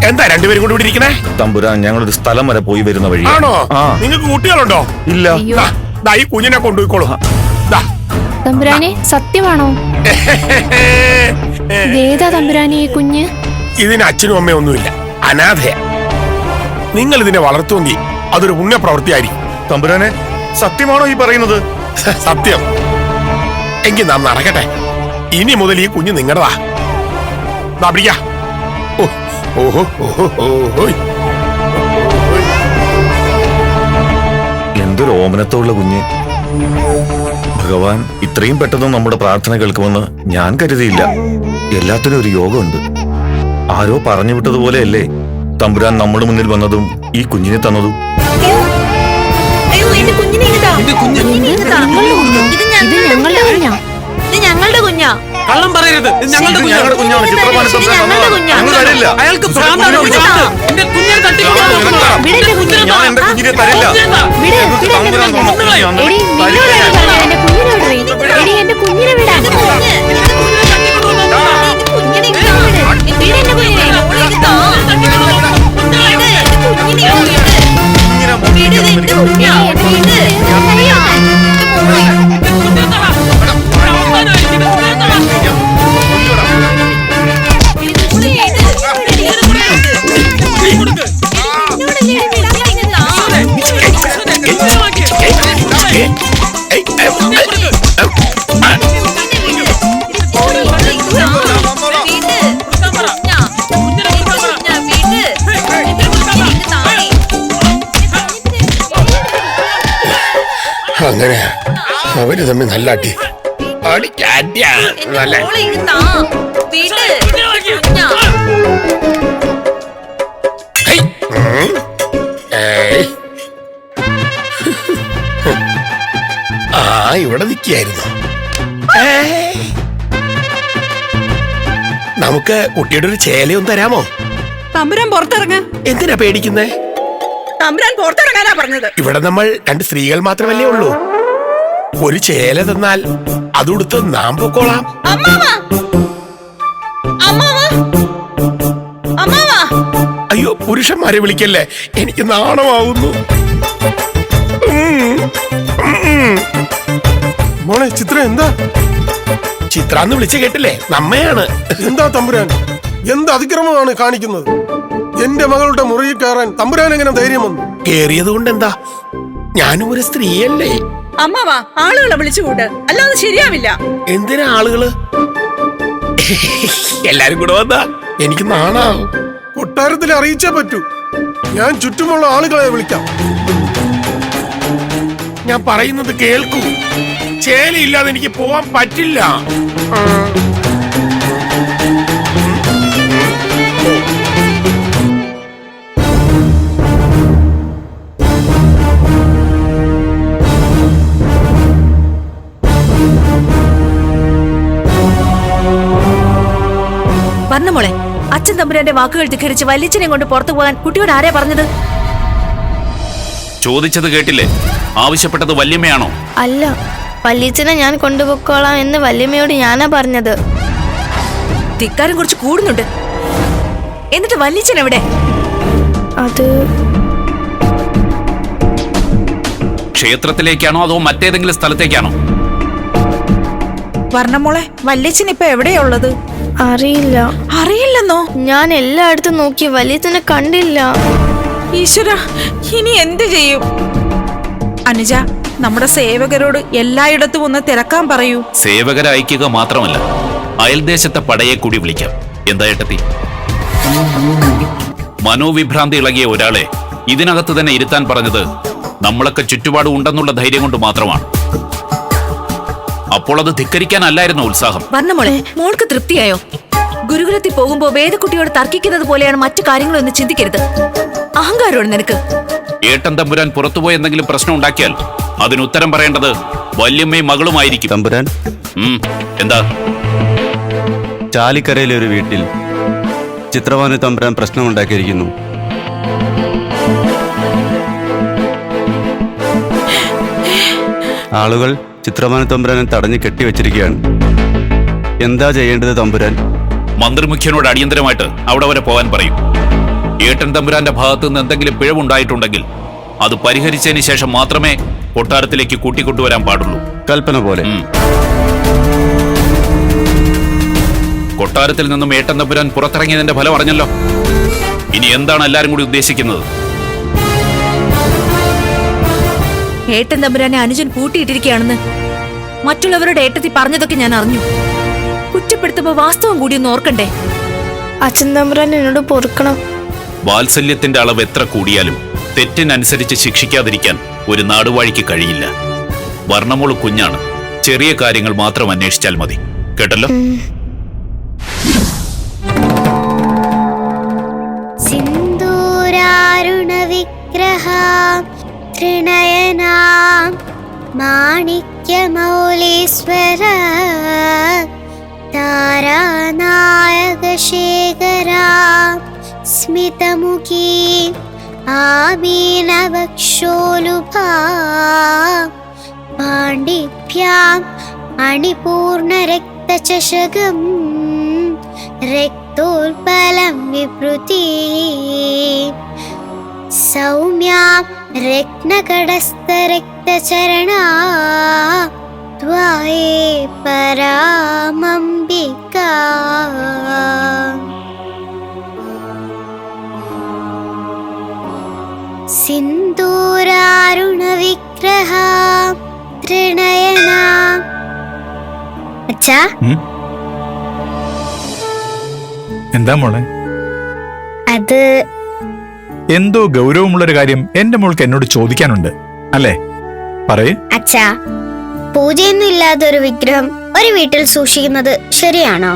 എന്താ രണ്ടുപേരും കൂടി ഇവിടെ ഇരിക്കണേ? തമ്പുരാൻ, ഞങ്ങളൊരു സ്ഥലം വരെ പോയി വരുന്ന വഴി. ആണോ? നിങ്ങൾക്ക് കുട്ടികളുണ്ടോ? ഇല്ല. ദാ ഈ കുഞ്ഞിനെ കൊണ്ടുപോയിക്കോളൂ. തമ്പുരാനെ, സത്യമാണോ? ഏതാ തമ്പുരാനെ ഈ കുഞ്ഞ്? ഇതിന് അച്ഛനും അമ്മയും ഒന്നുമില്ല, അനാഥയാ. നിങ്ങൾ ഇതിനെ വളർത്തുമെങ്കിൽ അതൊരു പുണ്യപ്രവൃത്തിയായിരിക്കും. തമ്പുരാനെ, സത്യമാണോ ഈ പറയുന്നത്? സത്യം. എങ്കിൽ നാം നടക്കട്ടെ. ഇനി മുതൽ ഈ കുഞ്ഞ് നിങ്ങളുടെതാ. എന്തൊരു ഓമനത്തോള്ള കുഞ്ഞ്. ഭഗവാൻ ഇത്രയും പെട്ടെന്ന് നമ്മുടെ പ്രാർത്ഥന കേൾക്കുമെന്ന് ഞാൻ കരുതിയില്ല. എല്ലാത്തിനും ഒരു യോഗമുണ്ട്. ആരോ പറഞ്ഞു വിട്ടതുപോലെയല്ലേ തമ്പുരാൻ നമ്മുടെ മുന്നിൽ വന്നതും ഈ കുഞ്ഞിനെ തന്നതും. ഞങ്ങളുടെ കുഞ്ഞാ. കള്ളം പറയരുത്. ഞങ്ങളുടെ കുഞ്ഞാണ്. അയാൾക്ക് എന്റെ കുഞ്ഞിനെ ഞാൻ എന്റെ കുഞ്ഞിനെ തരില്ല. എന്റെ കുഞ്ഞിനെ വിടാൻ. അങ്ങനെ അവര് തമ്മിൽ നല്ല അടി. നല്ല ഇവിടെ നിൽക്കായിരുന്നു. നമുക്ക് കുട്ടിയുടെ ഒരു ചേലയൊന്നും തരാമോ? തമ്പുരാൻ പുറത്തിറങ്ങ. എന്തിനാ പേടിക്കുന്നേ? തമ്പുരാൻ പുറത്തിറങ്ങാനാ പറഞ്ഞത്. ഇവിടെ നമ്മൾ 2 സ്ത്രീകൾ മാത്രമല്ലേ ഉള്ളൂ. ഒരു ചേല തന്നാൽ അതുടുത്ത് നാം പൊക്കോളാം. അയ്യോ, പുരുഷന്മാരെ വിളിക്കല്ലേ, എനിക്ക് നാണമാവുന്നു. മോളെ ചിത്ര, എന്താ ചിത്രാന്ന് വിളിച്ച കേട്ടില്ലേ? നമ്മയാണ്. എന്താ തമ്പുരാൻ, എന്ത് അതിക്രമമാണ് കാണിക്കുന്നത്? എന്റെ മകളുടെ മുറിയിൽ കയറാൻ തമ്പുരാൻ എങ്ങനെ ധൈര്യം വന്നു? കേറിയത് കൊണ്ട് എന്താ? ഞാനും ഒരു സ്ത്രീയല്ലേ. അമ്മാവാ, ആളുകളെ വിളിച്ചുകൂട്, അല്ലാതെ ശരിയാവില്ല. എന്തിനാ ആളുകള്? എല്ലാരും കൂടെ വന്നാ എനിക്ക് നാണാവും. കൊട്ടാരത്തിൽ അറിയിച്ചേ പറ്റൂ. ഞാൻ ചുറ്റുമുള്ള ആളുകളെ വിളിക്കാം. ഞാൻ പറയുന്നത് കേൾക്കൂ. ചേലയില്ലാതെ എനിക്ക് പോവാൻ പറ്റില്ല. പറഞ്ഞമോളെ, അച്ഛൻ തമ്പുരാന്റെ വാക്കുകൾ ധിക്കരിച്ച് വല്യച്ഛനെ കൊണ്ട് പുറത്തു പോകാൻ കുട്ടിയോട് ആരാ പറഞ്ഞത്? ചോദിച്ചത് കേട്ടില്ലേ? ആവശ്യപ്പെട്ടത് വല്യമ്മയാണോ? അല്ല, വല്യച്ഛനെ ഞാൻ കൊണ്ടുപോയിക്കോളാം എന്ന് വല്യമ്മയോട് ഞാനാ പറഞ്ഞത്. ധിക്കാരം കുറച്ച് കൂടുന്നുണ്ട്. എന്നിട്ട് വല്യച്ഛൻ എവിടെ? അത് ക്ഷേത്രത്തിലേക്കാണോ അതോ മറ്റേതെങ്കിലും സ്ഥലത്തേക്കാണോ? വർണ്ണമോളെ, വല്യച്ഛൻ ഇപ്പൊ എവിടെയാ ഉള്ളത്? അറിയില്ല. അറിയില്ലെന്നോ? ഞാൻ എല്ലായിടത്തും നോക്കി, വല്യച്ഛനെ കണ്ടില്ല. ഈശ്വര, ഇനി എന്ത് ചെയ്യും? അനുജ, നമ്മുടെ സേവകരോട് എല്ലായിടത്തും ഒന്ന് തിരക്കാൻ പറയൂ. സേവകരെ അയക്കുക മാത്രമല്ല, അയൽദേശത്തെ പടയെ കൂടി വിളിക്കാം. എന്താ ഏട്ടത്തി? മനോവിഭ്രാന്തി ഇളകിയ ഒരാളെ ഇതിനകത്ത് തന്നെ ഇരുത്താൻ പറഞ്ഞത് നമ്മളൊക്കെ ചുറ്റുപാട് ഉണ്ടെന്നുള്ള ധൈര്യം കൊണ്ട് മാത്രമാണ്. അപ്പോൾ അത് ധിക്കരിക്കാനല്ലായിരുന്നു ഉത്സാഹം. വർണ്ണമോളെ, മോൾക്ക് തൃപ്തിയായോ? ഗുരുകുലത്തിൽ പോകുമ്പോ വേദക്കുട്ടിയോട് തർക്കിക്കുന്നത് പോലെയാണ് മറ്റു കാര്യങ്ങളൊന്നും ചിന്തിക്കരുത്. അഹങ്കാരമാണ് നിനക്ക്. ഏട്ടൻ തമ്പുരാൻ പുറത്തുപോയി എന്തെങ്കിലും പ്രശ്നം ഉണ്ടാക്കിയാൽ അതിനുത്തരം പറയേണ്ടത് വല്യമ്മയും മകളുമായിരിക്കും. തമ്പുരാൻ, എന്താ? ചാലിക്കരയിലെ ഒരു വീട്ടിൽ ചിത്രഭാനു തമ്പുരാൻ പ്രശ്നമുണ്ടാക്കിയിരിക്കുന്നു. ആളുകൾ ചിത്രഭാനു തമ്പുരാനെ തടഞ്ഞു കെട്ടിവെച്ചിരിക്കുകയാണ്. എന്താ ചെയ്യേണ്ടത് തമ്പുരാൻ? മന്ത്രിമുഖ്യനോട് അടിയന്തരമായിട്ട് അവിടെ വരെ പോകാൻ പറയും. ഏട്ടൻ തമ്പുരാന്റെ ഭാഗത്തു നിന്ന് എന്തെങ്കിലും പിഴവുണ്ടായിട്ടുണ്ടെങ്കിൽ അത് പരിഹരിച്ചതിന് ശേഷം മാത്രമേ കൊട്ടാരത്തിലേക്ക് കൂട്ടിക്കൊണ്ടുവരാൻ പാടുള്ളൂ. കൽപ്പന പോലെ. കൊട്ടാരത്തിൽ നിന്നും ഏട്ടൻ തമ്പുരാൻ പുറത്തിറങ്ങിയതിന്റെ ഫലം അറിഞ്ഞല്ലോ. ഇനി എന്താണ് എല്ലാരും കൂടി ഉദ്ദേശിക്കുന്നത്? ഏട്ടൻ തമ്പുരാനെ അനുജൻ പൂട്ടിയിട്ടിരിക്കുകയാണെന്ന് മറ്റുള്ളവരുടെ ഏട്ടത്തി പറഞ്ഞതൊക്കെ ഞാൻ അറിഞ്ഞു. കുറ്റപ്പെടുത്തുമ്പോ വാസ്തവം കൂടി ഒന്ന് ഓർക്കണ്ടേ? അച്ഛൻ തമ്പുരാൻ എന്നോട് പൊറുക്കണം. വാത്സല്യത്തിന്റെ അളവ് എത്ര കൂടിയാലും തെറ്റിനനുസരിച്ച് ശിക്ഷിക്കാതിരിക്കാൻ ഒരു നാടുവാഴിക്ക് കഴിയില്ല. വർണ്ണമോള് കുഞ്ഞാണ്. ചെറിയ കാര്യങ്ങൾ മാത്രം അന്വേഷിച്ചാൽ മതി. കേട്ടല്ലോ? സിന്ദൂരാരുണ വിഗ്രഹാം ത്രിനയനാം മാണിക്യമൗലീശ്വര താരാനായകശേഖരാം സ്മിതമുഖീം ആമീനവക്ഷോലുഭാം പാണ്ഡിഭ്യാം അണിപൂർണരക്തചഷകം രക്തോൽപലം വിഭൃതി സൗമ്യാം രത്നകടസ്ഥരക്തചരണാ ത്വായേ പരാമംബികാ. സിന്ദൂരാരുണ വിഗ്രഹാം ത്രിനയനാം. അച്ഛാ, എന്താ മോളെ? അത് എന്തോ ഗൗരവമുള്ളൊരു കാര്യം എന്റെ മോൾക്ക് എന്നോട് ചോദിക്കാനുണ്ട് അല്ലേ? പറയേ. അച്ഛാ, പൂജയൊന്നും ഇല്ലാതെ ഒരു വിഗ്രഹം ഒരു വീട്ടിൽ സൂക്ഷിക്കുന്നത് ശരിയാണോ?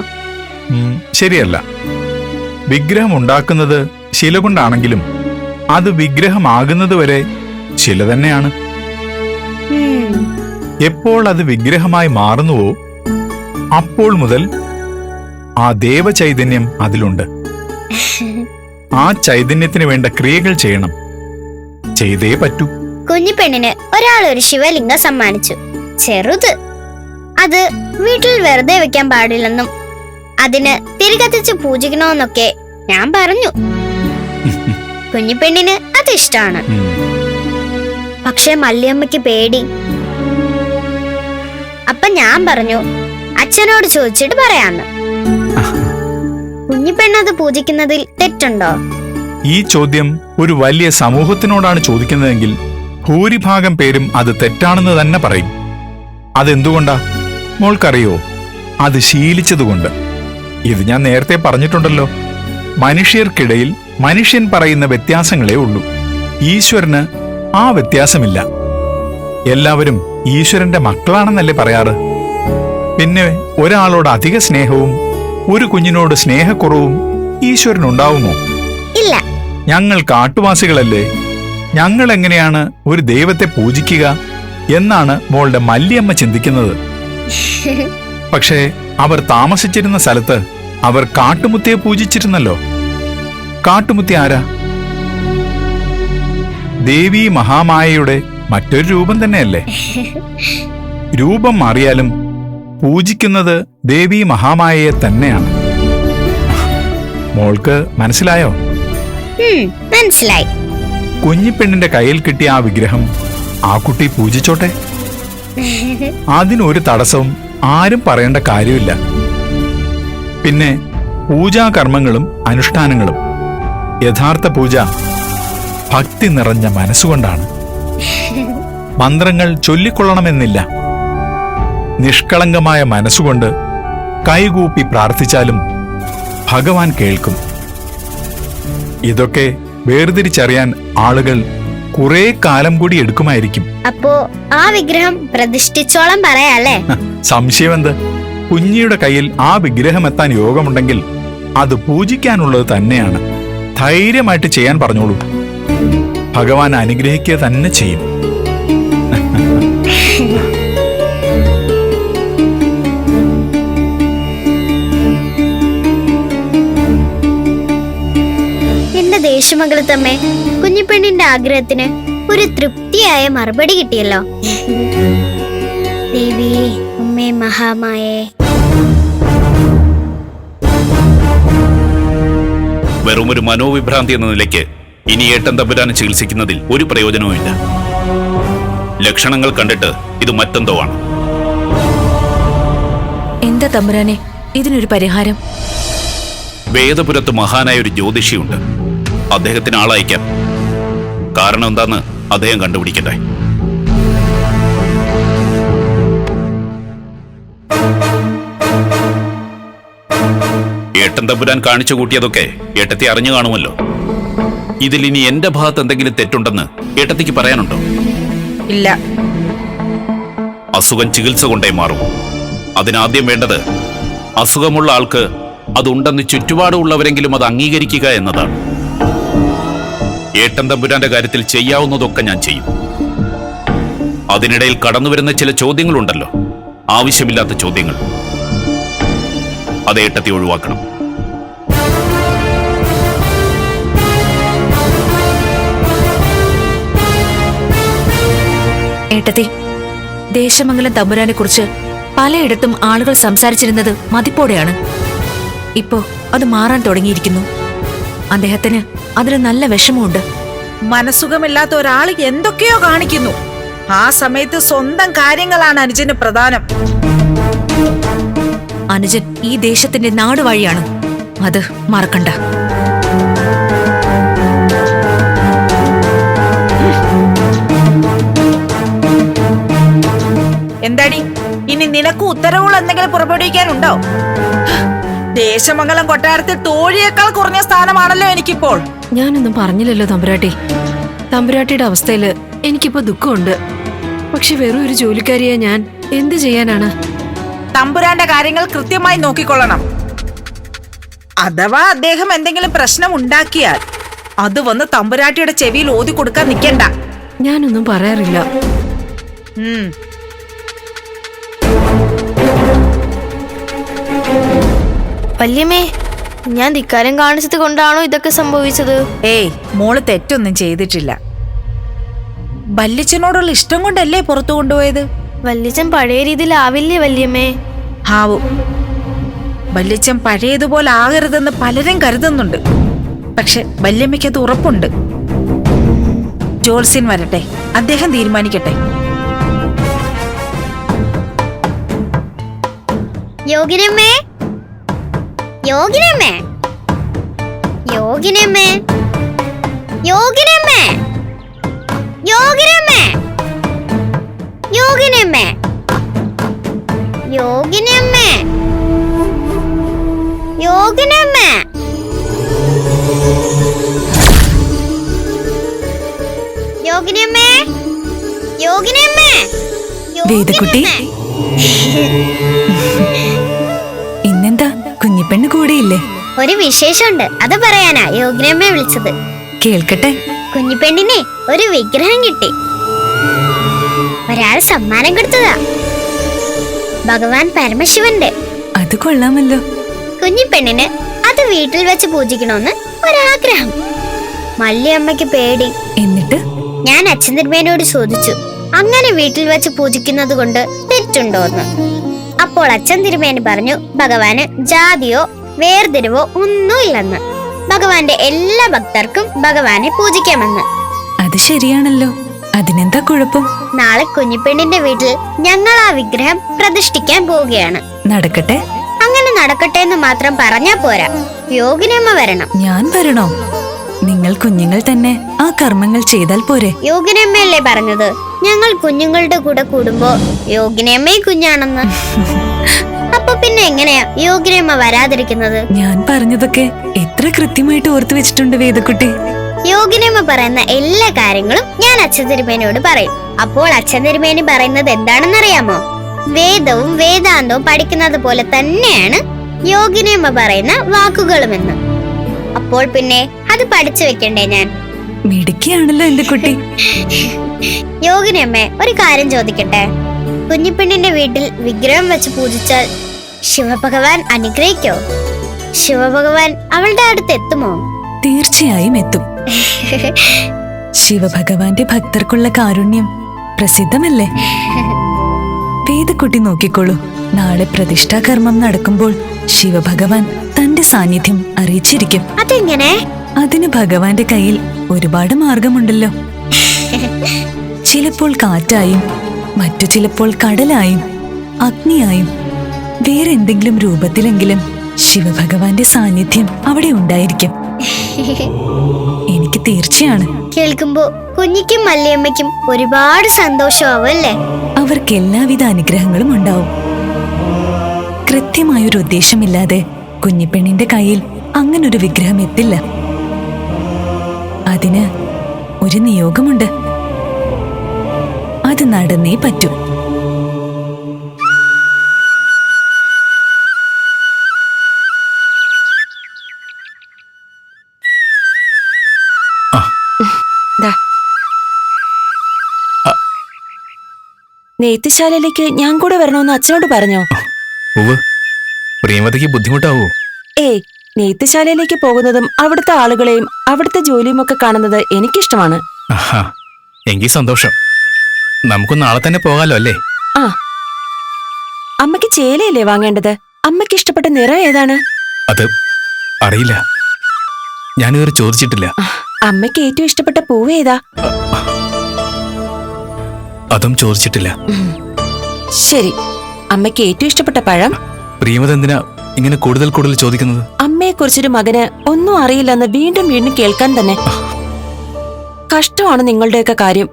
ശരിയല്ല. വിഗ്രഹം ഉണ്ടാക്കുന്നത് ശില കൊണ്ടാണെങ്കിലും അത് വിഗ്രഹമാകുന്നത് വരെ ശില തന്നെയാണ്. എപ്പോൾ അത് വിഗ്രഹമായി മാറുന്നുവോ അപ്പോൾ മുതൽ ആ ദേവചൈതന്യം അതിലുണ്ട്. ആ ചൈതന്യത്തിന് വേണ്ട ക്രിയകൾ ചെയ്യണം. ചെയ്തേ പറ്റൂ. കുഞ്ഞിപ്പെണ്ണിന് ഒരാൾ ഒരു ശിവലിംഗം സമ്മാനിച്ചു. ചെറുത്. അത് വീട്ടിൽ വെറുതെ വെക്കാൻ പാടില്ലെന്നും അതിന് തിരികത്തിച്ച് പൂജിക്കണമെന്നൊക്കെ ഞാൻ പറഞ്ഞു. കുഞ്ഞിപ്പെണ്ണിന് അത് ഇഷ്ടമാണ്. പക്ഷെ മല്ലിയമ്മയ്ക്ക് പേടി. അപ്പൊ ഞാൻ പറഞ്ഞു അച്ഛനോട് ചോദിച്ചിട്ട് പറയാന്ന്. കുഞ്ഞിപ്പെണ്ണത് പൂജിക്കുന്നതിൽ തെറ്റുണ്ടോ? ഈ ചോദ്യം ഒരു വലിയ സമൂഹത്തിനോടാണ് ചോദിക്കുന്നതെങ്കിൽ ഭൂരിഭാഗം പേരും അത് തെറ്റാണെന്ന് തന്നെ പറയും. അതെന്തുകൊണ്ടാ മോൾക്കറിയോ? അത് ശീലിച്ചതുകൊണ്ട്. ഇത് ഞാൻ നേരത്തെ പറഞ്ഞിട്ടുണ്ടല്ലോ. മനുഷ്യർക്കിടയിൽ മനുഷ്യൻ പറയുന്ന വ്യത്യാസങ്ങളേ ഉള്ളൂ. ഈശ്വരന് ആ വ്യത്യാസമില്ല. എല്ലാവരും ഈശ്വരന്റെ മക്കളാണെന്നല്ലേ പറയാറ്? പിന്നെ ഒരാളോട് അധിക സ്നേഹവും ഒരു കുഞ്ഞിനോട് സ്നേഹക്കുറവും ഈശ്വരനുണ്ടാവുമോ? ഇല്ല. ഞങ്ങൾ കാട്ടുവാസികളല്ലേ, ഞങ്ങൾ എങ്ങനെയാണ് ഒരു ദൈവത്തെ പൂജിക്കുക എന്നാണ് മോളുടെ മല്ലിയമ്മ ചിന്തിക്കുന്നത്. പക്ഷേ അവർ താമസിച്ചിരുന്ന സ്ഥലത്ത് അവർ കാട്ടുമുത്തിയെ പൂജിച്ചിരുന്നല്ലോ. കാട്ടുമുത്തി ആരാ? ദേവി മഹാമായയുടെ മറ്റൊരു രൂപം തന്നെയല്ലേ? രൂപം മാറിയാലും പൂജിക്കുന്നത് ദേവി മഹാമായയെ തന്നെയാണ്. മോൾക്ക് മനസ്സിലായോ? മനസ്സിലായി. കുഞ്ഞിപ്പെണ്ണിന്റെ കയ്യിൽ കിട്ടിയ ആ വിഗ്രഹം ആ കുട്ടി പൂജിച്ചോട്ടെ. അതിനൊരു തടസ്സവും ആരും പറയേണ്ട കാര്യമില്ല. പിന്നെ പൂജാകർമ്മങ്ങളും അനുഷ്ഠാനങ്ങളും യഥാർത്ഥ പൂജ ഭക്തി നിറഞ്ഞ മനസ്സുകൊണ്ടാണ്. മന്ത്രങ്ങൾ ചൊല്ലിക്കൊള്ളണമെന്നില്ല. നിഷ്കളങ്കമായ മനസ്സുകൊണ്ട് കൈകൂപ്പി പ്രാർത്ഥിച്ചാലും ഭഗവാൻ കേൾക്കും. ഇതൊക്കെ വേർതിരിച്ചറിയാൻ ആളുകൾ കുറെ കാലം കൂടി എടുക്കുമായിരിക്കും. അപ്പോ ആ വിഗ്രഹം പ്രതിഷ്ഠിച്ചോളം പറയാല്ലേ? സംശയമെന്ത്? കുഞ്ഞിയുടെ കയ്യിൽ ആ വിഗ്രഹം എത്താൻ യോഗമുണ്ടെങ്കിൽ അത് പൂജിക്കാനുള്ളത് തന്നെയാണ്. ധൈര്യമായിട്ട് ചെയ്യാൻ പറഞ്ഞോളൂ. ഭഗവാൻ അനുഗ്രഹിക്കുക തന്നെ ചെയ്യും. എന്റെ ദേശമംഗലത്തമ്മേ, കുഞ്ഞിപ്പെണ്ണിന്റെ ആഗ്രഹത്തിന് ഒരു തൃപ്തിയായ മറുപടി കിട്ടിയല്ലോ. ദേവി ഉമ്മേ മഹാമായേ. വെറും ഒരു മനോവിഭ്രാന്തി എന്ന നിലയ്ക്ക് ഇനി ഏട്ടൻ തമ്പുരാനെ ചികിത്സിക്കുന്നതിൽ ഒരു പ്രയോജനവുമില്ല. ലക്ഷണങ്ങൾ കണ്ടിട്ട് ഇത് മറ്റെന്തോ ആണ്. എന്താ തമ്പുരാനെ ഇതിനൊരു പരിഹാരം? വേദപുരത്ത് മഹാനായ ഒരു ജ്യോതിഷിയുണ്ട്. അദ്ദേഹത്തിന് ആളയക്കാം. കാരണം എന്താന്ന് അദ്ദേഹം കണ്ടുപിടിക്കട്ടെ. ഏട്ടൻ തമ്പുരാൻ കാണിച്ചു കൂട്ടിയതൊക്കെ ഏട്ടത്തി അറിഞ്ഞു കാണുമല്ലോ. ഇതിൽ ഇനി എന്റെ ഭാഗത്ത് എന്തെങ്കിലും തെറ്റുണ്ടെന്ന് ഏട്ടത്തിക്ക് പറയാനുണ്ടോ? ഇല്ല. അസുഖം ചികിത്സ കൊണ്ടേ മാറും. അതിനാദ്യം വേണ്ടത് അസുഖമുള്ള ആൾക്ക് അതുണ്ടെന്ന് ചുറ്റുപാടുള്ളവരെങ്കിലും അത് അംഗീകരിക്കുക എന്നതാണ്. ഏട്ടൻ തമ്പുരാന്റെ കാര്യത്തിൽ ചെയ്യാവുന്നതൊക്കെ ഞാൻ ചെയ്യും. അതിനിടയിൽ കടന്നുവരുന്ന ചില ചോദ്യങ്ങളുണ്ടല്ലോ, ആവശ്യമില്ലാത്ത ചോദ്യങ്ങൾ, അത് ഏട്ടത്തി ഒഴിവാക്കണം. ഏട്ടത്തി, ദേശമംഗലം തമ്പുരാനെ കുറിച്ച് പലയിടത്തും ആളുകൾ സംസാരിച്ചിരുന്നത് മതിപ്പോടെയാണ്. ഇപ്പോ അത് മാറാൻ തുടങ്ങിയിരിക്കുന്നു. അദ്ദേഹത്തിന് അതിന് നല്ല വിഷമമുണ്ട്. മനസുഖമില്ലാത്ത ഒരാൾ എന്തൊക്കെയോ കാണിക്കുന്നു. ആ സമയത്ത് സ്വന്തം കാര്യങ്ങളാണ് അനുജന് പ്രധാനം. അനുജൻ ഈ ദേശത്തിന്റെ നാടുവാഴിയാണ്, അത് മറക്കണ്ട. എന്താടി, ഇനി നിനക്ക് ഉത്തരവുകൾ എന്തെങ്കിലും പുറപ്പെടുവിക്കാനുണ്ടോ? ദേശമംഗലം കൊട്ടാരത്തിൽ തോഴിയേക്കാൾ കുറഞ്ഞ സ്ഥാനമാണല്ലോ എനിക്കിപ്പോൾ. ഞാനൊന്നും പറഞ്ഞില്ലല്ലോ തമ്പുരാട്ടി. തമ്പുരാട്ടിയുടെ അവസ്ഥയില് എനിക്കിപ്പോ ദുഃഖമുണ്ട്. പക്ഷെ വെറും ഒരു ജോലിക്കാരിയാ ഞാൻ. എന്ത് ചെയ്യാനാണ്? തമ്പുരാന്റെ കാര്യങ്ങൾ കൃത്യമായി നോക്കിക്കൊള്ളണം. അഥവാ അദ്ദേഹം എന്തെങ്കിലും പ്രശ്നം ഉണ്ടാക്കിയാൽ അത് വന്ന് തമ്പുരാട്ടിയുടെ ചെവിയിൽ ഓതി കൊടുക്കാൻ നിൽക്കണ്ട. ഞാനൊന്നും പറയാറില്ല. വല്യമ്മേ, ഞാൻ ധിക്കാരം കാണിച്ചത് കൊണ്ടാണോ ഇതൊക്കെ സംഭവിച്ചത്? ഏയ്, മോള് തെറ്റൊന്നും ചെയ്തിട്ടില്ല. വല്യച്ഛനോടുള്ള ഇഷ്ടം കൊണ്ടല്ലേ പുറത്തു കൊണ്ടുപോയത്. വല്യച്ഛൻ പഴയ രീതിയിലാവില്ലേ വല്യമ്മേ? ആവും. വല്യച്ഛൻ പഴയതുപോലെ ആകരുതെന്ന് പലരും കരുതുന്നുണ്ട്. പക്ഷെ വല്യമ്മയ്ക്കത് ഉറപ്പുണ്ട്. ജോത്സ്യൻ വരട്ടെ, അദ്ദേഹം തീരുമാനിക്കട്ടെ. യോഗിനമ്മേ, യോഗിനമ്മേ, യോഗിനമ്മേ, യോഗിനമ്മേ, യോഗിനമ്മേ, യോഗിനമ്മേ, യോഗിനമ്മേ, യോഗിനമ്മേ. യോഗിനമ്മേ, യോഗിനമ്മേ, വേദക്കുട്ടി, ഇന്നെന്താ കുഞ്ഞിപ്പെണ്ണ് കൂടിയില്ലേ? ഒരു വിശേഷമുണ്ട്, അത് പറയാനാ യോഗിനമ്മയെ വിളിച്ചത്. കേൾക്കട്ടെ. കുഞ്ഞിപ്പെണ്ണിനെ ഒരു വിഗ്രഹം കിട്ടി. ഒരാൾ സമ്മാനം കൊടുത്തതാ, ഭഗവാൻ പരമശിവന്റെ. അത് കൊള്ളാമല്ലോ. കുഞ്ഞിപ്പെണ്ണിന് അത് വീട്ടിൽ വെച്ച് പൂജിക്കണമെന്ന് ഒരാഗ്രഹം. മല്ലിയമ്മയ്ക്ക് പേടി. എന്നിട്ട് ഞാൻ അച്ഛൻ തിരുമേനോട് ചോദിച്ചു, അങ്ങനെ വീട്ടിൽ വെച്ച് പൂജിക്കുന്നത് കൊണ്ട് തെറ്റുണ്ടോന്ന്. അപ്പോൾ അച്ഛൻ തിരുമേനി പറഞ്ഞു, ഭഗവാന് ജാതിയോ വേർതിരിവോ ഒന്നുമില്ലെന്ന്. ഭഗവാന്റെ എല്ലാ ഭക്തർക്കും ഭഗവാനെ പൂജിക്കാമെന്ന്. അത് ശരിയാണല്ലോ, അതിനെന്താ കുഴപ്പം? നാളെ കുഞ്ഞിപ്പെണ്ണിന്റെ വീട്ടിൽ ഞങ്ങൾ ആ വിഗ്രഹം പ്രതിഷ്ഠിക്കാൻ പോവുകയാണ്. നടക്കട്ടെ. അങ്ങനെ നടക്കട്ടെ എന്ന് മാത്രം പറഞ്ഞാ പോരാ, യോഗിനമ്മ വരണം. ഞാൻ വരണോ? നിങ്ങൾ കുഞ്ഞുങ്ങൾ തന്നെ ആ കർമ്മങ്ങൾ ചെയ്താൽ പോരെ? യോഗിനമ്മയല്ലേ പറഞ്ഞത് ഞങ്ങൾ കുഞ്ഞുങ്ങളുടെ കൂടെ കൂടുമ്പോ യോഗിനമ്മയും കുഞ്ഞാണെന്ന്. അപ്പൊ പിന്നെ എങ്ങനെയാ യോഗിനമ്മ വരാതിരിക്കുന്നത്? ഞാൻ പറഞ്ഞതൊക്കെ എത്ര കൃത്യമായിട്ട് ഓർത്തു വെച്ചിട്ടുണ്ട് വേദക്കുട്ടി. യോഗിനമ്മ പറയുന്ന എല്ലാ കാര്യങ്ങളും ഞാൻ അച്ഛൻ തിരുമേനോട് പറയും. അപ്പോൾ അച്ഛൻ തിരുമേനി പറയുന്നത് എന്താണെന്നറിയാമോ? വേദവും വേദാന്തവും പഠിക്കുന്നത് പോലെ തന്നെയാണ് യോഗിനമ്മ പറയുന്ന വാക്കുകളുമെന്ന്. അപ്പോൾ പിന്നെ അത് പഠിച്ചു വെക്കണ്ടേ ഞാൻ? മിടുക്കിയാണല്ലോ എന്റെ കുട്ടി. യോഗിനമ്മേ, ഒരു കാര്യം ചോദിക്കട്ടെ? കുഞ്ഞിപ്പെണ്ണിന്റെ വീട്ടിൽ വിഗ്രഹം വെച്ച് പൂജിച്ചാൽ ശിവഭഗവാൻ അനുഗ്രഹിക്കോ? ശിവഭഗവാൻ അവളുടെ അടുത്ത് എത്തുമോ? തീർച്ചയായും എത്തും. ശിവഭഗവാന്റെ ഭക്തർക്കുള്ള കാരുണ്യം പ്രസിദ്ധമല്ലേ? വേദക്കുട്ടി നോക്കിക്കോളൂ, നാളെ പ്രതിഷ്ഠാകർമ്മം നടക്കുമ്പോൾ ശിവഭഗവാൻ തന്റെ സാന്നിധ്യം അറിയിച്ചിരിക്കും. അതെങ്ങനെ? അതിന് ഭഗവാന്റെ കയ്യിൽ ഒരുപാട് മാർഗമുണ്ടല്ലോ. ചിലപ്പോൾ കാറ്റായും, മറ്റു ചിലപ്പോൾ കടലായും, അഗ്നിയായും, വേറെ എന്തെങ്കിലും രൂപത്തിലെങ്കിലും ശിവഭഗവാന്റെ സാന്നിധ്യം അവിടെ ഉണ്ടായിരിക്കും. എനിക്ക് തീർച്ചയാണ്. കേൾക്കുമ്പോ കുഞ്ഞിക്കും മല്ലിയമ്മയ്ക്കും ഒരുപാട് സന്തോഷമാവും അല്ലേ? അവർക്ക് എല്ലാവിധ അനുഗ്രഹങ്ങളും ഉണ്ടാവും. കൃത്യമായൊരു ഉദ്ദേശമില്ലാതെ കുഞ്ഞിപ്പെണ്ണിന്റെ കയ്യിൽ അങ്ങനൊരു വിഗ്രഹം എത്തില്ല. അതിന് ഒരു നിയോഗമുണ്ട്. അത് നടന്നേ പറ്റൂ. നെയ്ത്തുശാലയിലേക്ക് ഞാൻ കൂടെ വരണമെന്ന് അച്ഛനോട് പറഞ്ഞോ? പ്രിയമതയ്ക്ക് ബുദ്ധിമുട്ടാവോ? ഏയ്, നെയ്ത്തുശാലയിലേക്ക് പോകുന്നതും അവിടുത്തെ ആളുകളെയും അവിടുത്തെ ജോലിയും ഒക്കെ കാണുന്നത് എനിക്കിഷ്ടമാണ്. എങ്കിൽ സന്തോഷം. നമുക്ക് നാളെ തന്നെ പോകാലോ അല്ലേ? ആ, അമ്മയ്ക്ക് ചേലയല്ലേ വാങ്ങേണ്ടത്? അമ്മയ്ക്ക് ഇഷ്ടപ്പെട്ട നിറം ഏതാണ്? അത് അറിയില്ല, ഞാനിതുവരെ ചോദിച്ചിട്ടില്ല. അമ്മയ്ക്ക് ഏറ്റവും ഇഷ്ടപ്പെട്ട പൂവ് ഏതാ? അതും ചോദിച്ചിട്ടില്ല. ശരി, അമ്മയ്ക്ക് ഏറ്റവും ഇഷ്ടപ്പെട്ട പഴം? പ്രിയമത എന്തിനാ ഇങ്ങനെ കൂടുതൽ കൂടുതൽ ചോദിക്കുന്നത്? അമ്മയെ കുറിച്ചൊരു മകന് ഒന്നും അറിയില്ലെന്ന് വീണ്ടും വീണ്ടും കേൾക്കാൻ തന്നെ കഷ്ടമാണ് നിങ്ങളുടെയൊക്കെ കാര്യം.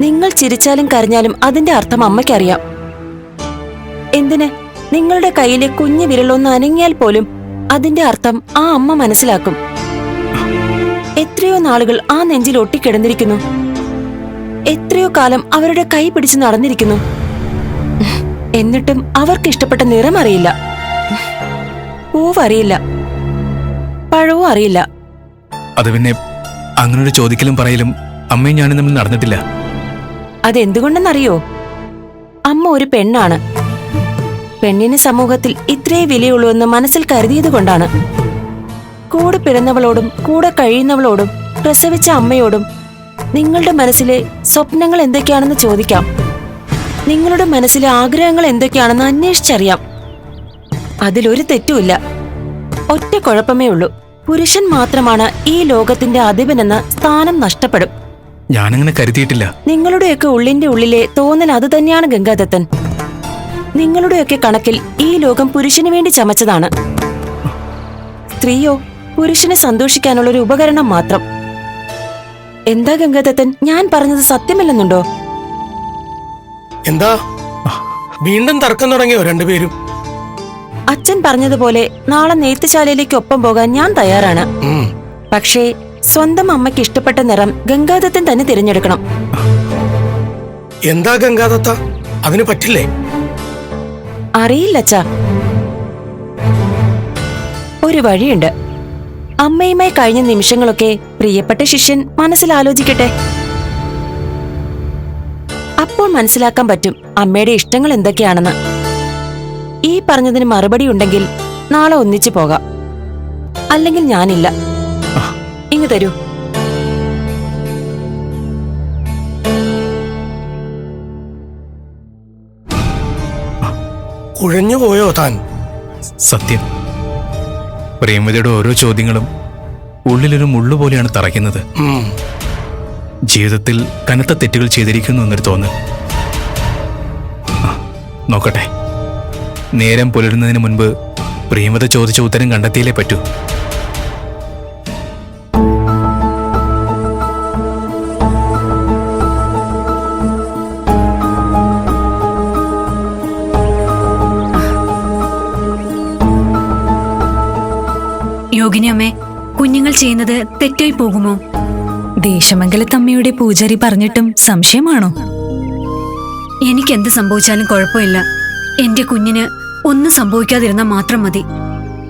നിങ്ങൾ ചിരിച്ചാലും കരഞ്ഞാലും അതിന്റെ അർത്ഥം അമ്മയ്ക്കറിയാം. എന്തിന്? നിങ്ങളുടെ കയ്യിലെ കുഞ്ഞു വിരലൊന്ന് അനങ്ങിയാൽ പോലും അതിന്റെ അർത്ഥം ആ അമ്മ മനസ്സിലാക്കും. എത്രയോ നാളുകൾ ആ നെഞ്ചിൽ ഒട്ടിക്കിടന്നിരിക്കുന്നു. എത്രയോ കാലം അവരുടെ കൈ പിടിച്ച് നടന്നിരിക്കുന്നു. എന്നിട്ടും അവർക്ക് ഇഷ്ടപ്പെട്ട നിറം അറിയില്ല, പൂവറിയില്ല, പഴവും അറിയില്ല. അത് പിന്നെ അങ്ങനൊരു ചോദിക്കലും പറയലും അമ്മയും ഞാനും തമ്മിൽ നടന്നിട്ടില്ല. അതെന്തുകൊണ്ടെന്നറിയോ? അമ്മ ഒരു പെണ്ണാണ്. പെണ്ണിന് സമൂഹത്തിൽ ഇത്രേ വിലയുള്ളൂ എന്ന് മനസ്സിൽ കരുതിയത് കൊണ്ടാണ്. കൂടെ പിറന്നവളോടും കൂടെ കഴിയുന്നവളോടും പ്രസവിച്ച അമ്മയോടും നിങ്ങളുടെ മനസ്സിലെ സ്വപ്നങ്ങൾ എന്തൊക്കെയാണെന്ന് ചോദിക്കാം. നിങ്ങളുടെ മനസ്സിലെ ആഗ്രഹങ്ങൾ എന്തൊക്കെയാണെന്ന് അന്വേഷിച്ചറിയാം. അതിലൊരു തെറ്റുമില്ല. ഒറ്റ കുഴപ്പമേ ഉള്ളൂ, പുരുഷൻ മാത്രമാണ് ഈ ലോകത്തിന്റെ അധിപനെന്ന സ്ഥാനം നഷ്ടപ്പെടും. ഞാനങ്ങനെ കരുതിയിട്ടില്ല. നിങ്ങളുടെയൊക്കെ ഉള്ളിന്റെ ഉള്ളിലെ തോന്നൽ അത് തന്നെയാണ് ഗംഗാദത്തൻ. നിങ്ങളുടെയൊക്കെ കണക്കിൽ ഈ ലോകം പുരുഷന് വേണ്ടി ചമച്ചതാണ്. സ്ത്രീയോ പുരുഷനെ സന്തോഷിക്കാനുള്ളൊരു ഉപകരണം മാത്രം. എന്താ ഗംഗാദത്തൻ, ഞാൻ പറഞ്ഞത് സത്യമല്ലെന്നുണ്ടോ? എന്താ വീണ്ടും തർക്കം തുടങ്ങിയോ രണ്ടുപേരും? അച്ഛൻ പറഞ്ഞതുപോലെ നാളെ നെയ്ത്തുശാലയിലേക്ക് ഒപ്പം പോകാൻ ഞാൻ തയ്യാറാണ്. പക്ഷേ സ്വന്തം അമ്മയ്ക്ക് ഇഷ്ടപ്പെട്ട നിറം ഗംഗാദത്തൻ തന്നെ തിരഞ്ഞെടുക്കണം. എന്താ ഗംഗാദത്ത, അതിന് പറ്റില്ലേ? അറിയില്ല അച്ഛാ. ഒരു വഴിയുണ്ട്. അമ്മയുമായി കഴിഞ്ഞ നിമിഷങ്ങളൊക്കെ പ്രിയപ്പെട്ട ശിഷ്യൻ മനസ്സിൽ ആലോചിക്കട്ടെ. അപ്പോൾ മനസ്സിലാക്കാൻ പറ്റും അമ്മയുടെ ഇഷ്ടങ്ങൾ എന്തൊക്കെയാണെന്ന്. ഈ പറഞ്ഞതിന് മറുപടി ഉണ്ടെങ്കിൽ നാളെ ഒന്നിച്ചു പോകാം. അല്ലെങ്കിൽ ഞാനില്ല. ഇങ്ങ് തരൂ. കുഴഞ്ഞു പോയോ താൻ? സത്യം, പ്രേമതയുടെ ഓരോ ചോദ്യങ്ങളും ഉള്ളിലൊരു മുള്ളുപോലെയാണ് തറയ്ക്കുന്നത്. ജീവിതത്തിൽ കനത്ത തെറ്റുകൾ ചെയ്തിരിക്കുന്നു എന്നൊരു തോന്നൽ. നോക്കട്ടെ, നേരം പുലരുന്നതിന് മുൻപ് പ്രേമത ചോദിച്ച ഉത്തരം കണ്ടെത്തിയില്ലേ പറ്റൂ. യോഗിനി അമ്മേ, കുഞ്ഞുങ്ങൾ ചെയ്യുന്നത് തെറ്റായി പോകുമോ? ദേശമംഗലത്തമ്മയുടെ പൂജാരി പറഞ്ഞിട്ടും സംശയമാണോ? എനിക്കെന്ത് സംഭവിച്ചാലും കുഴപ്പമില്ല. എന്റെ കുഞ്ഞിന് ഒന്നും സംഭവിക്കാതിരുന്നാൽ മാത്രം മതി.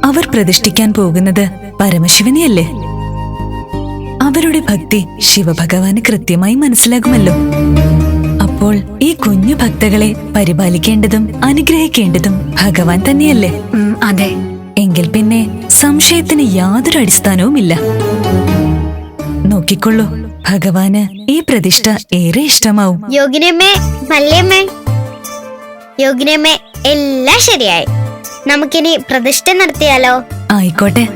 അവർ പ്രതിഷ്ഠിക്കാൻ പോകുന്നത് പരമശിവനെയല്ലേ? അവരുടെ ഭക്തി ശിവഭഗവാന് കൃത്യമായി മനസ്സിലാകുമല്ലോ. അപ്പോൾ ഈ കുഞ്ഞു ഭക്തകളെ പരിപാലിക്കേണ്ടതും അനുഗ്രഹിക്കേണ്ടതും ഭഗവാൻ തന്നെയല്ലേ? അതെ. എങ്കിൽ പിന്നെ സംശയത്തിന് യാതൊരു അടിസ്ഥാനവുമില്ല. നോക്കിക്കൊള്ളൂ, ഭഗവാന് ഈ പ്രതിഷ്ഠ ഏറെ ഇഷ്ടമാവും. യോഗിനിയമ്മേ, മല്ലിയമ്മേ, യോഗിനിയമ്മേ, എല്ലാം ശരിയായി. നമുക്കിനി പ്രതിഷ്ഠ നടത്തിയാലോ? ആയിക്കോട്ടെ.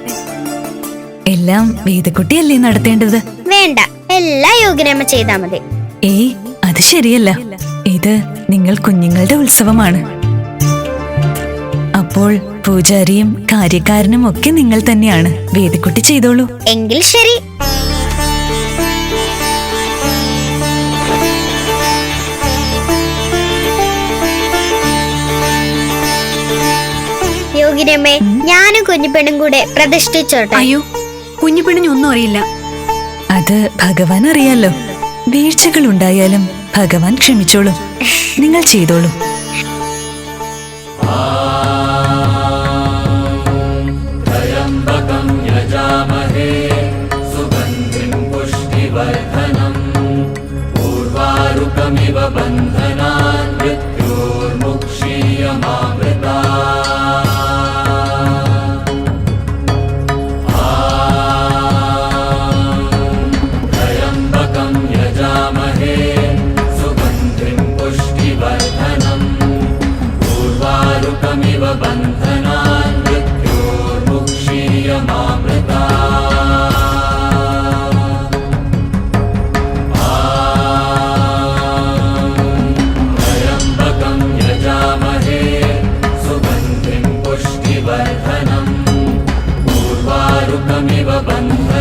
എല്ലാം വേദക്കുട്ടിയല്ലേ നടത്തേണ്ടത്? വേണ്ട, എല്ലാ യോഗ്യനമ്മ ചെയ്താ മതി. ഏയ്, അത് ശരിയല്ല. ഇത് നിങ്ങൾ കുഞ്ഞുങ്ങളുടെ ഉത്സവമാണ്. അപ്പോൾ പൂജാരിയും കാര്യക്കാരനും ഒക്കെ നിങ്ങൾ തന്നെയാണ്. വേദക്കുട്ടി ചെയ്തോളൂ. എങ്കിൽ ശരി. യോഗിനമ്മേ, ഞാനും കുഞ്ഞുപെണ്ണും കൂടെ പ്രതിഷ്ഠിച്ചോട്ടെ. അയ്യോ, കുഞ്ഞുപെണ്ണിനൊന്നും അറിയില്ല. അത് ഭഗവാൻ അറിയാലോ. വീഴ്ചകൾ ഉണ്ടായാലും ഭഗവാൻ ക്ഷമിച്ചോളൂ. നിങ്ങൾ ചെയ്തോളൂ. पुष्टिवर्धनम् पूर्वारुकमिव बन्धनान्